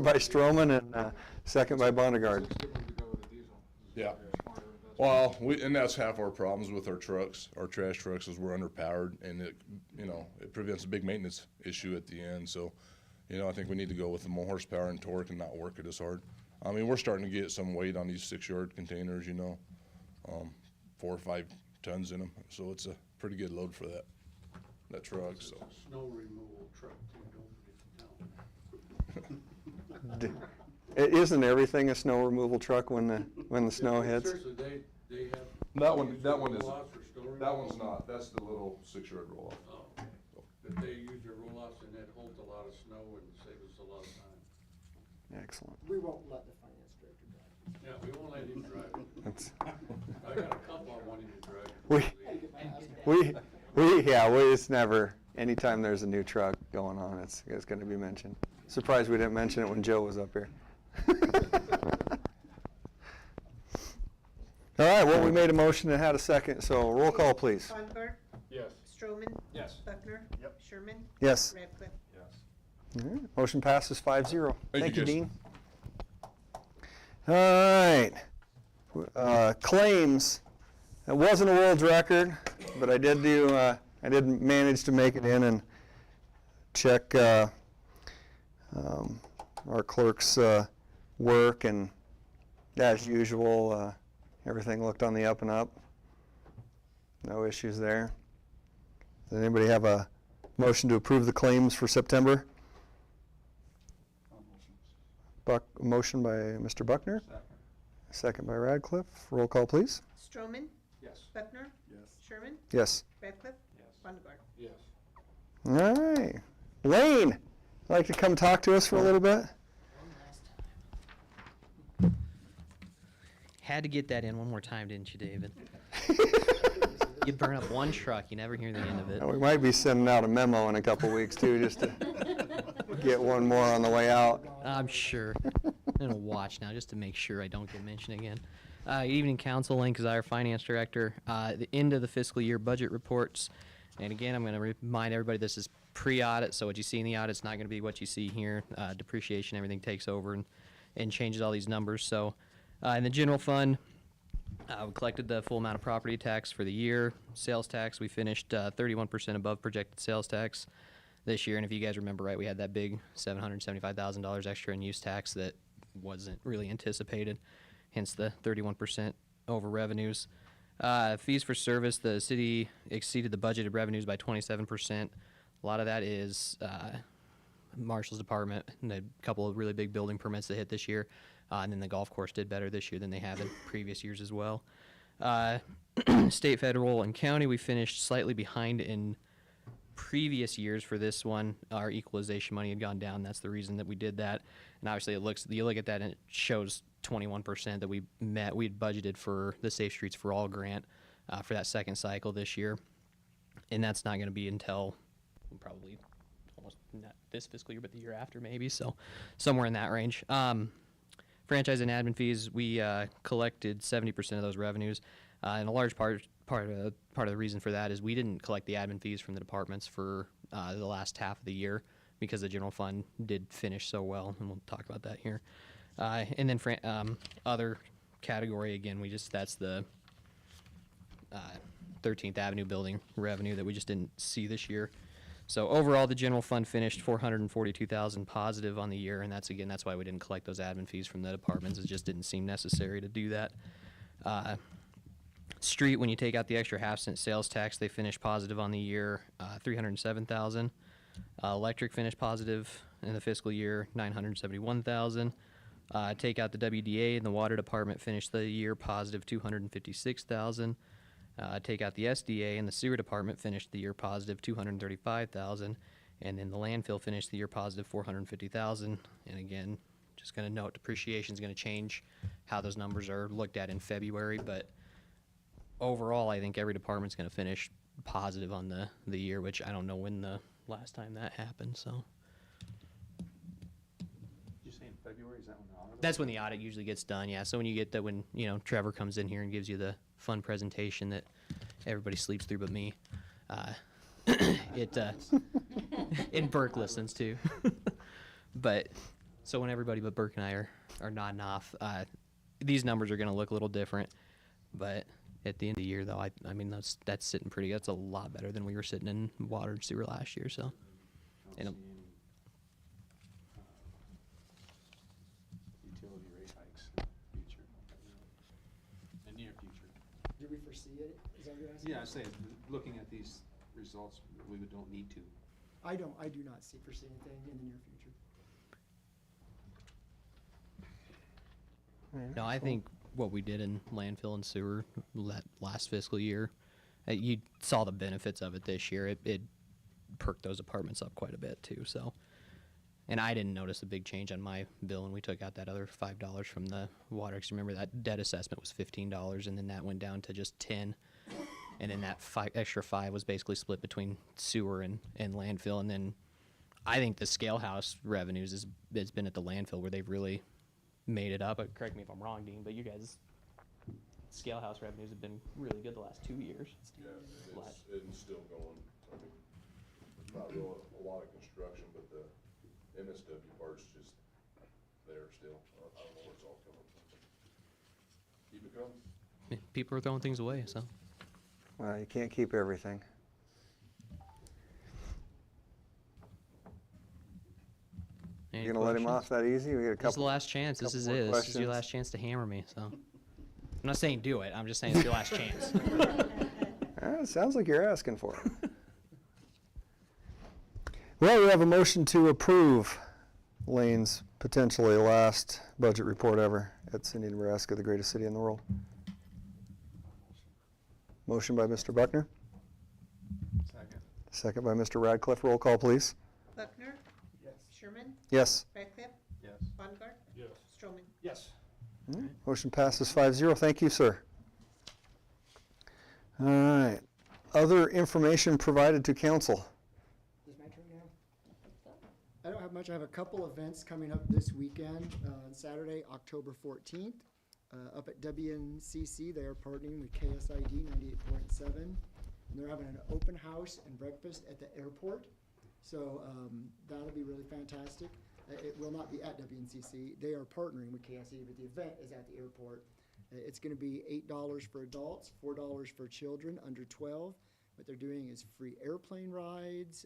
Speaker 2: by Stroman and second by Bondegaard.
Speaker 6: It's good to go with the diesel.
Speaker 13: Yeah.
Speaker 6: Smarter investment.
Speaker 13: Well, and that's half our problems with our trucks, our trash trucks, is we're underpowered, and it prevents a big maintenance issue at the end. So, I think we need to go with the more horsepower and torque and not work it as hard. I mean, we're starting to get some weight on these 6-yard containers, 4 or 5 tons in them. So it's a pretty good load for that truck. So.
Speaker 9: It's a snow removal truck too, don't forget to tell them.
Speaker 2: Isn't everything a snow removal truck when the snow hits?
Speaker 9: Seriously, they have.
Speaker 13: That one
Speaker 9: use
Speaker 13: is,
Speaker 9: roll-offs for snow
Speaker 13: that
Speaker 9: removal?
Speaker 13: one's not. That's the little 6-yard roll-off.
Speaker 9: Oh, okay. But they use their roll-offs and it holds a lot of snow and saves us a lot of time.
Speaker 2: Excellent.
Speaker 5: We won't let the finance director drive.
Speaker 9: Yeah, we won't let him drive it.
Speaker 2: That's,
Speaker 9: I got a couple I want him to drive.
Speaker 2: it's never, anytime there's a new truck going on, it's going to be mentioned. Surprised we didn't mention it when Joe was up here. All right, well, we made a motion and had a second, so roll call, please.
Speaker 1: Bondegaard,
Speaker 6: Yes.
Speaker 1: Stroman,
Speaker 6: Yes.
Speaker 1: Buckner,
Speaker 6: Yep.
Speaker 1: Sherman,
Speaker 2: Yes.
Speaker 1: Radcliffe.
Speaker 6: Yes.
Speaker 2: All right, motion passes 5-0.
Speaker 13: Thank you, guys.
Speaker 2: Dean. All right, claims. It wasn't a world's record, but I did manage to make it in and check our clerk's work, and as usual, everything looked on the up and up. No issues there. Does anybody have a motion to approve the claims for September? Motion by Mr. Buckner. Second by Radcliffe. Roll call, please.
Speaker 1: Stroman,
Speaker 6: Yes.
Speaker 1: Buckner,
Speaker 6: Yes.
Speaker 1: Sherman,
Speaker 2: Yes.
Speaker 1: Radcliffe,
Speaker 6: Yes.
Speaker 1: Bondegaard.
Speaker 6: Yes.
Speaker 2: All right. Lane, like to come talk to us for a little bit?
Speaker 14: Had to get that in one more time, didn't you, David? You burn up one truck, you never hear the end of it.
Speaker 2: We might be sending out a memo in a couple weeks too, just to get one more on the way out.
Speaker 14: I'm sure. I'm gonna watch now just to make sure I don't get mentioned again. Good evening, Council. Lane Kazire, Finance Director. The end of the fiscal year budget reports. And again, I'm going to remind everybody this is pre-audit, so what you see in the audit is not going to be what you see here. Depreciation, everything takes over and changes all these numbers. So in the general fund, we collected the full amount of property tax for the year. Sales tax, we finished 31% above projected sales tax this year. And if you guys remember right, we had that big $775,000 extra in use tax that wasn't really anticipated, hence the 31% over revenues. Fees for service, the city exceeded the budgeted revenues by 27%. A lot of that is Marshall's department and a couple of really big building permits that hit this year. And then the golf course did better this year than they have in previous years as well. State, federal, and county, we finished slightly behind in previous years for this one. Our equalization money had gone down. That's the reason that we did that. And obviously you look at that and it shows 21% that we met. We had budgeted for the Safe Streets for All grant for that second cycle this year. And that's not going to be until probably almost not this fiscal year, but the year after maybe. So somewhere in that range. Franchise and admin fees, we collected 70% of those revenues. And a large part of the reason for that is we didn't collect the admin fees from the departments for the last half of the year because the general fund did finish so well, and we'll talk about that here. And then other category, again, that's the 13th Avenue building revenue that we just didn't see this year. So overall, the general fund finished $442,000 positive on the year, and that's why we didn't collect those admin fees from the departments. It just didn't seem necessary to do that. Street, when you take out the extra half-cent sales tax, they finished positive on the year, $307,000. Electric finished positive in the fiscal year, $971,000. Take out the WDA, and the water department finished the year positive $256,000. Take out the SDA, and the sewer department finished the year positive $235,000. And then the landfill finished the year positive $450,000. And again, just going to note, depreciation is going to change how those numbers are looked at in February. But overall, I think every department's going to finish positive on the year, which I don't know when the last time that happened. So
Speaker 3: Did you say in February? Is that when the audit?
Speaker 14: that's when the audit usually gets done. Yeah. So when you get that, when Trevor comes in here and gives you the fun presentation that everybody sleeps through but me, and Burke listens too. But so when everybody but Burke and I are nodding off, these numbers are going to look a little different. But at the end of the year, though, I mean that's sitting pretty. That's a lot better than we were sitting in water and sewer last year. So,
Speaker 3: Don't see any utility rate hikes in the future, in the near future.
Speaker 5: Do we foresee it? Is that what you're asking?
Speaker 3: Yeah, I say, looking at these results, we don't need to.
Speaker 5: I do not foresee anything in the near future.
Speaker 14: no, I think what we did in landfill and sewer last fiscal year, you saw the benefits of it this year. It perked those apartments up quite a bit too. So, and I didn't notice a big change on my bill, and we took out that other $5 from the water. Because remember that debt assessment was $15, and then that went down to just $10, and then that extra $5 was basically split between sewer and landfill. And then I think the scale house revenues has been at the landfill where they've really made it up. Correct me if I'm wrong, Dean, but you guys, scale house revenues have been really good the last 2 years.
Speaker 13: Yeah, it's still going. I mean, there's not really a lot of construction, but the MSW part's just there still. I don't know where it's all coming from. Keep it coming.
Speaker 14: People are throwing things away, so.
Speaker 2: Well, you can't keep everything.
Speaker 14: Any
Speaker 2: You gonna let him
Speaker 14: questions?
Speaker 2: off that easy? We got a
Speaker 14: This is the
Speaker 2: couple.
Speaker 14: last chance. This is
Speaker 2: couple more
Speaker 14: it. This is your
Speaker 2: questions.
Speaker 14: last chance to hammer me, so. I'm not saying do it. I'm just saying it's your last chance.
Speaker 2: It sounds like you're asking for it. Well, we have a motion to approve Lane's potentially last budget report ever at Cindy, Nebraska, the greatest city in the world. Motion by Mr. Buckner,
Speaker 3: Second.
Speaker 2: second by Mr. Radcliffe. Roll call, please.
Speaker 1: Buckner?
Speaker 6: Yes.
Speaker 1: Sherman?
Speaker 2: Yes.
Speaker 1: Radcliffe?
Speaker 3: Yes.
Speaker 1: Bonnegar?
Speaker 6: Yes.
Speaker 1: Stroman?
Speaker 6: Yes.
Speaker 2: All right, motion passes 5-0. Thank you, sir. All right. Other information provided to council.
Speaker 5: Is my turn now? I don't have much. I have a couple events coming up this weekend. On Saturday, October 14th, up at WNCC. They are partnering with KSID 98.7. And they're having an open house and breakfast at the airport. So that'll be really fantastic. It will not be at WNCC. They are partnering with KSE, but the event is at the airport. It's going to be $8 for adults, $4 for children under 12. What they're doing is free airplane rides.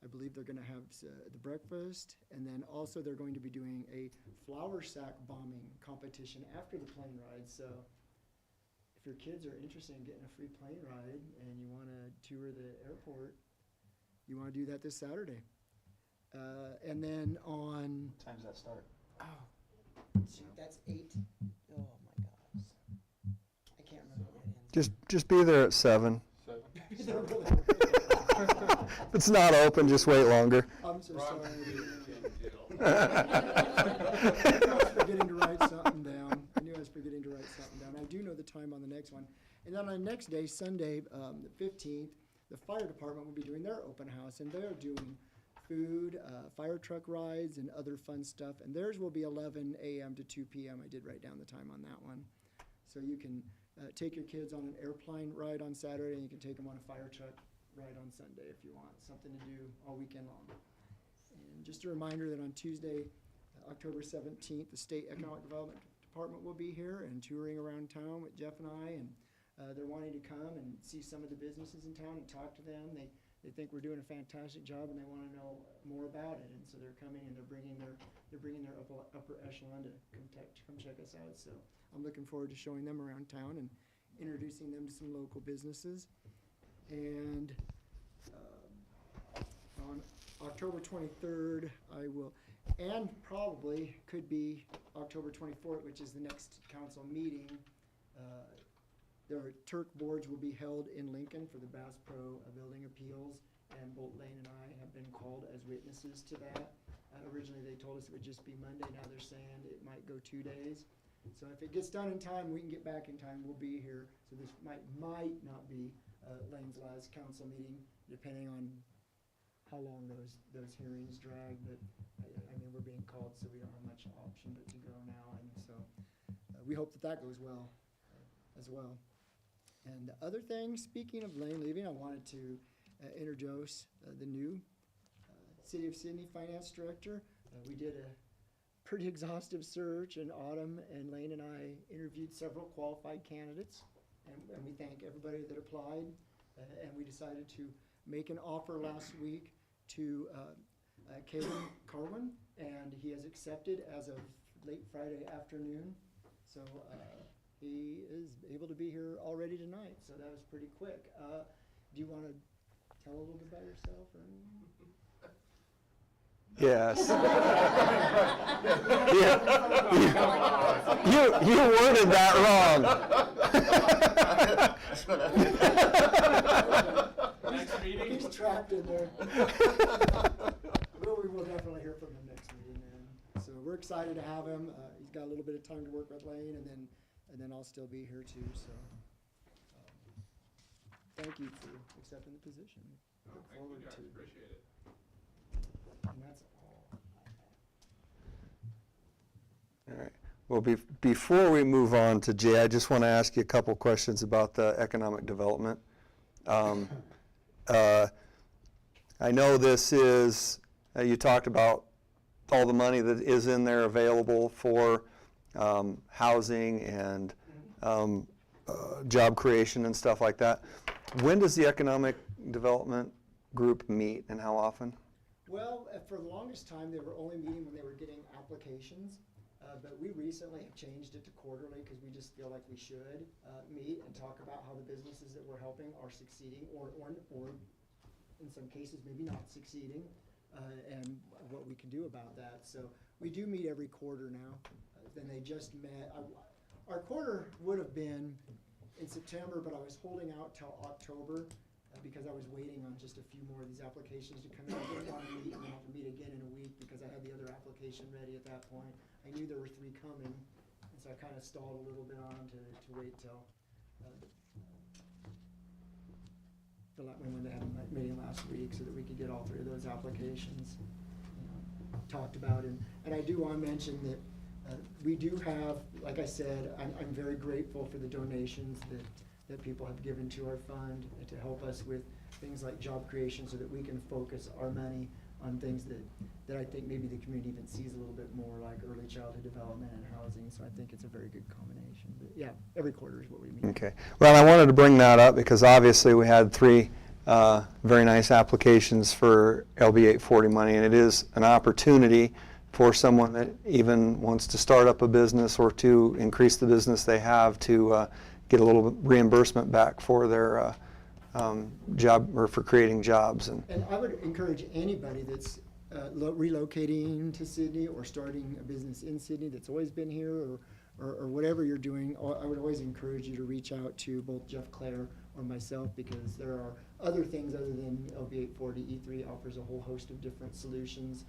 Speaker 5: I believe they're going to have the breakfast, and then also they're going to be doing a flour sack bombing competition after the plane ride. So if your kids are interested in getting a free plane ride and you want to tour the airport, you want to do that this Saturday. And then on...
Speaker 2: What time's that start?
Speaker 5: Oh, shoot, that's 8. Oh my gosh. I can't remember what it ends.
Speaker 2: Just be there at 7.
Speaker 5: They're really-
Speaker 2: If it's not open, just wait longer.
Speaker 5: I'm so sorry. I was forgetting to write something down. I knew I was forgetting to write something down. I do know the time on the next one. And then on the next day, Sunday, the 15th, the fire department will be doing their open house, and they're doing food, fire truck rides, and other fun stuff. And theirs will be 11 a.m. to 2 p.m. I did write down the time on that one. So you can take your kids on an airplane ride on Saturday, and you can take them on a fire truck ride on Sunday if you want. Something to do all weekend long. And just a reminder that on Tuesday, October 17th, the State Economic Development Department will be here and touring around town with Jeff and I, and they're wanting to come and see some of the businesses in town and talk to them. They think we're doing a fantastic job, and they want to know more about it. And so they're coming and they're bringing their upper echelon to come check us out. So I'm looking forward to showing them around town and introducing them to some local businesses. And on October 23rd, I will, and probably could be October 24th, which is the next council meeting. Their Turk boards will be held in Lincoln for the Bass Pro Building Appeals, and Bolt Lane and I have been called as witnesses to that. Originally, they told us it would just be Monday. Now they're saying it might go 2 days. So if it gets done in time, we can get back in time. We'll be here. So this might not be Lane's last council meeting, depending on how long those hearings drag. But I mean, we're being called, so we don't have much option but to go now. And so we hope that goes well as well. And the other thing, speaking of Lane leaving, I wanted to introduce the new City of Sydney Finance Director. We did a pretty exhaustive search in autumn, and Lane and I interviewed several qualified candidates, and we thank everybody that applied. And we decided to make an offer last week to Caleb Carwin, and he has accepted as of late Friday afternoon. So he is able to be here already tonight, so that was pretty quick. Do you want to tell a little bit about yourself? Or
Speaker 2: Yes. You worded that wrong.
Speaker 3: Next meeting?
Speaker 5: He's trapped in there. Well, we will definitely hear from him next meeting, man. So we're excited to have him. He's got a little bit of time to work with Lane, and then I'll still be here too. So thank you for accepting the position. Look forward to it.
Speaker 3: Appreciate it.
Speaker 5: And that's all I have.
Speaker 2: All right. Well, before we move on to Jay, I just want to ask you a couple questions about the economic development. I know this is, you talked about all the money that is in there available for housing and job creation and stuff like that. When does the economic development group meet, and how often?
Speaker 5: Well, for the longest time, they were only meeting when they were getting applications, but we recently have changed it to quarterly because we just feel like we should meet and talk about how the businesses that we're helping are succeeding, or in some cases maybe not succeeding, and what we can do about that. So we do meet every quarter now. Then they just met. Our quarter would have been in September, but I was holding out till October because I was waiting on just a few more of these applications to come in. I didn't want to meet and then have to meet again in a week because I had the other application ready at that point. I knew there were 3 coming, and so I kind of stalled a little bit on them to wait till when they had a meeting last week so that we could get all 3 of those applications talked about. And I do want to mention that we do have, like I said, I'm very grateful for the donations that that people have given to our fund to help us with things like job creation so that we can focus our money on things that I think maybe the community even sees a little bit more, like early childhood development and housing. So I think it's a very good combination. But yeah, every quarter is what we meet.
Speaker 2: Okay. Well, I wanted to bring that up because obviously we had 3 very nice applications for LB 840 money, and it is an opportunity for someone that even wants to start up a business or to increase the business they have to get a little reimbursement back for their job or for creating jobs. And
Speaker 5: I would encourage anybody that's relocating to Sydney or starting a business in Sydney that's always been here or whatever you're doing, I would always encourage you to reach out to both Jeff Clare or myself, because there are other things other than LB 840. E3 offers a whole host of different solutions,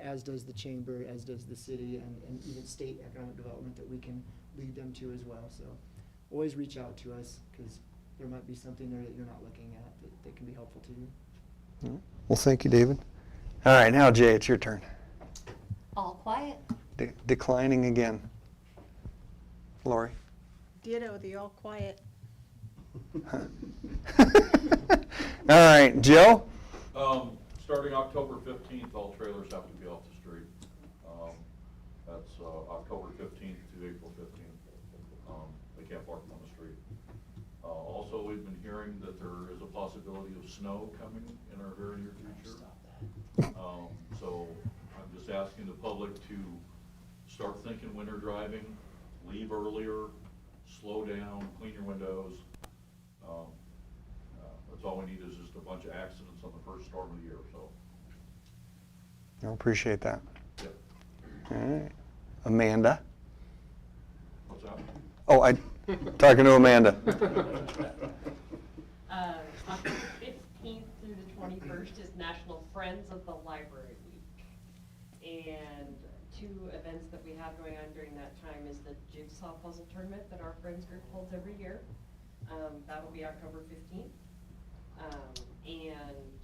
Speaker 5: as does the chamber, as does the city, and even state economic development that we can lead them to as well. So always reach out to us, because there might be something there that you're not looking at that can be helpful to you.
Speaker 2: well, thank you, David. All right, now Jay, it's your turn.
Speaker 12: All quiet.
Speaker 2: Declining again. Lori.
Speaker 1: Ditto, the all quiet.
Speaker 2: All right, Joe.
Speaker 9: Starting October 15th, all trailers have to be off the street. That's October 15th to April 15th. They can't park them on the street. Also, we've been hearing that there is a possibility of snow coming in our very near future. So I'm just asking the public to start thinking winter driving, leave earlier, slow down, clean your windows. That's all we need is just a bunch of accidents on the first storm of the year, so.
Speaker 2: I appreciate that.
Speaker 9: Yep.
Speaker 2: All right. Amanda.
Speaker 9: What's that?
Speaker 2: Oh, talking to Amanda.
Speaker 15: October 15th through the 21st is National Friends of the Library Week. And 2 events that we have going on during that time is the Jigsaw Puzzle Tournament that our Friends group holds every year. That'll be October 15th. And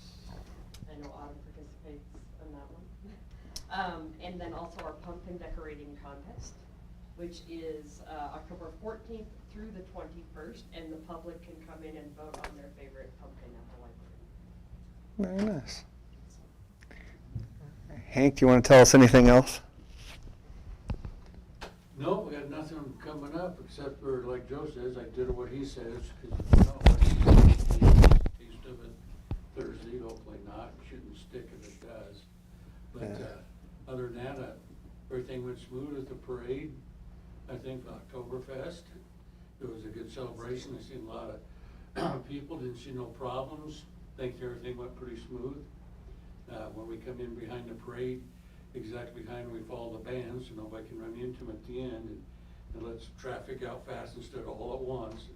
Speaker 15: I know Autumn participates in that one. And then also our Pumpkin Decorating Contest, which is October 14th through the 21st, and the public can come in and vote on their favorite pumpkin at the library.
Speaker 2: Very nice. Hank, do you want to tell us anything else?
Speaker 9: No, we got nothing coming up except for, like Joe says, I did what he says, because he's doing Thursday, hopefully not, shouldn't stick if it does. But other than that, everything went smooth at the parade. I think Oktoberfest, it was a good celebration. I seen a lot of people, didn't see no problems. Think everything went pretty smooth. When we come in behind the parade, exactly behind we follow the band, so nobody can run into them at the end, and it lets traffic out fast instead of all at once.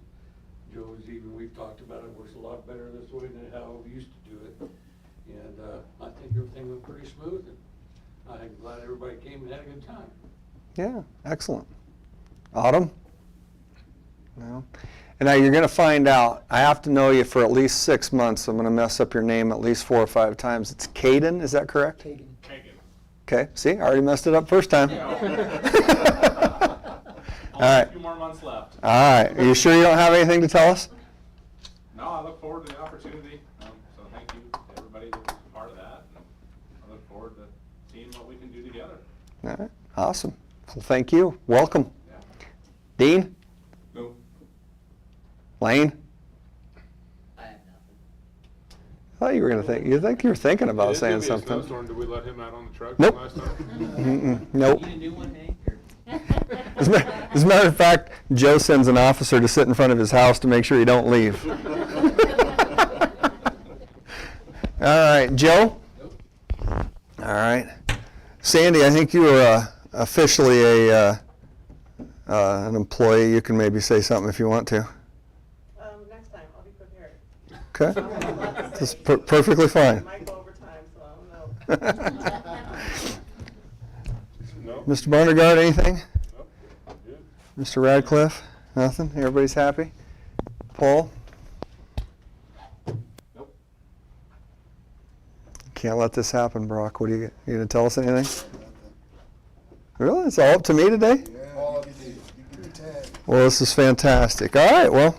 Speaker 9: Joe's even, we've talked about it, works a lot better this way than how we used to do it. And I think everything went pretty smooth, and I'm glad everybody came and had a good time.
Speaker 2: Yeah, excellent. Autumn? No. And now you're going to find out, I have to know you for at least 6 months. I'm going to mess up your name at least 4 or 5 times. It's Caden, is that correct?
Speaker 5: Kagan.
Speaker 2: Okay, see, I already messed it up first time. All right.
Speaker 3: A few more months left.
Speaker 2: All right. Are you sure you don't have anything to tell us?
Speaker 3: No, I look forward to the opportunity. So thank you to everybody that was a part of that. And I look forward to seeing what we can do together.
Speaker 2: All right. Awesome. Well, thank you. Welcome.
Speaker 3: Yeah.
Speaker 2: Dean?
Speaker 3: No.
Speaker 2: Lane?
Speaker 15: I have nothing.
Speaker 2: I thought you were going to think. You think you were thinking about saying something.
Speaker 6: Snowstorm. Did we let him out on the truck
Speaker 2: Nope.
Speaker 6: last time?
Speaker 2: Nope.
Speaker 15: Need a new one, Hank?
Speaker 2: As a matter of fact, Joe sends an officer to sit in front of his house to make sure you don't leave. All right, Joe? All right. Sandy, I think you are officially an employee. You can maybe say something if you want to.
Speaker 15: Next time, I'll be prepared.
Speaker 2: Okay. Just perfectly fine.
Speaker 15: Might go over time, so I'll know.
Speaker 3: No.
Speaker 2: Mr. Barnegard, anything?
Speaker 3: Nope. Good.
Speaker 2: Mr. Radcliffe? Nothing? Everybody's happy? Paul?
Speaker 3: Nope.
Speaker 2: Can't let this happen, Brock. What are you going to tell us anything? Really? It's all up to me today?
Speaker 10: Yeah, all of you did. You get the tag.
Speaker 2: Well, this is fantastic. All right, well,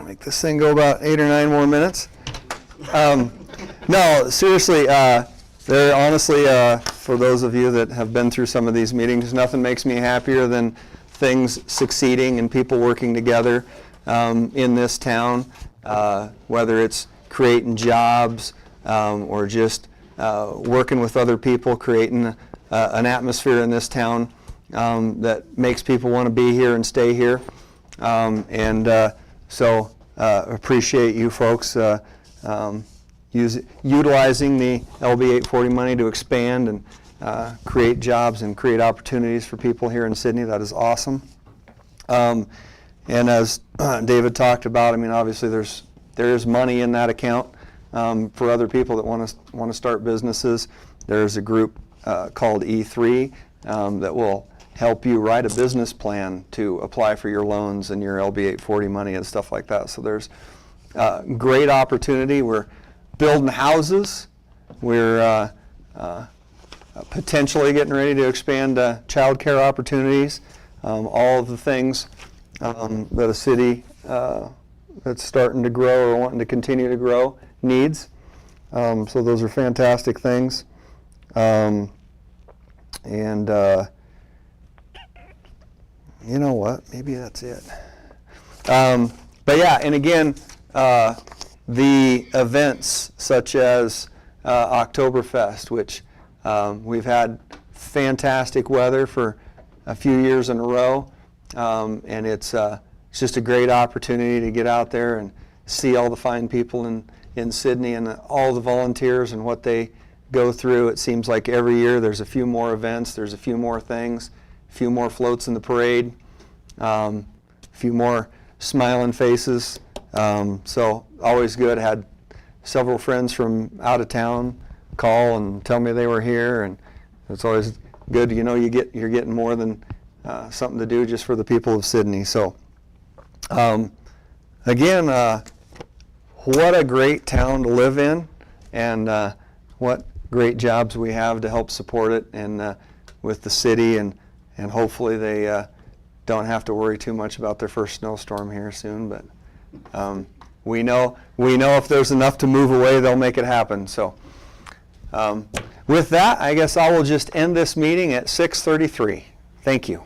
Speaker 2: Make this thing go about 8 or 9 more minutes. No, seriously, there honestly, for those of you that have been through some of these meetings, nothing makes me happier than things succeeding and people working together in this town, whether it's creating jobs or just working with other people, creating an atmosphere in this town that makes people want to be here and stay here. So appreciate you folks utilizing the LB 840 money to expand and create jobs and create opportunities for people here in Sidney. That is awesome. And as David talked about, I mean, obviously there is money in that account for other people that want to start businesses. There's a group called E3 that will help you write a business plan to apply for your loans and your LB 840 money and stuff like that. So there's great opportunity. We're building houses. We're potentially getting ready to expand child care opportunities. All of the things that a city that's starting to grow or wanting to continue to grow needs. So those are fantastic things. You know what? Maybe that's it. But yeah, and again, the events such as Oktoberfest, which we've had fantastic weather for a few years in a row, and it's just a great opportunity to get out there and see all the fine people in Sidney and all the volunteers and what they go through. It seems like every year there's a few more events, there's a few more things, a few more floats in the parade, a few more smiling faces. So always good. Had several friends from out of town call and tell me they were here, and it's always good. You know, you're getting more than something to do just for the people of Sidney. So again, what a great town to live in, and what great jobs we have to help support it, and with the city, and hopefully they don't have to worry too much about their first snowstorm here soon. But we know if there's enough to move away, they'll make it happen. So with that, I guess I will just end this meeting at 6:33. Thank you.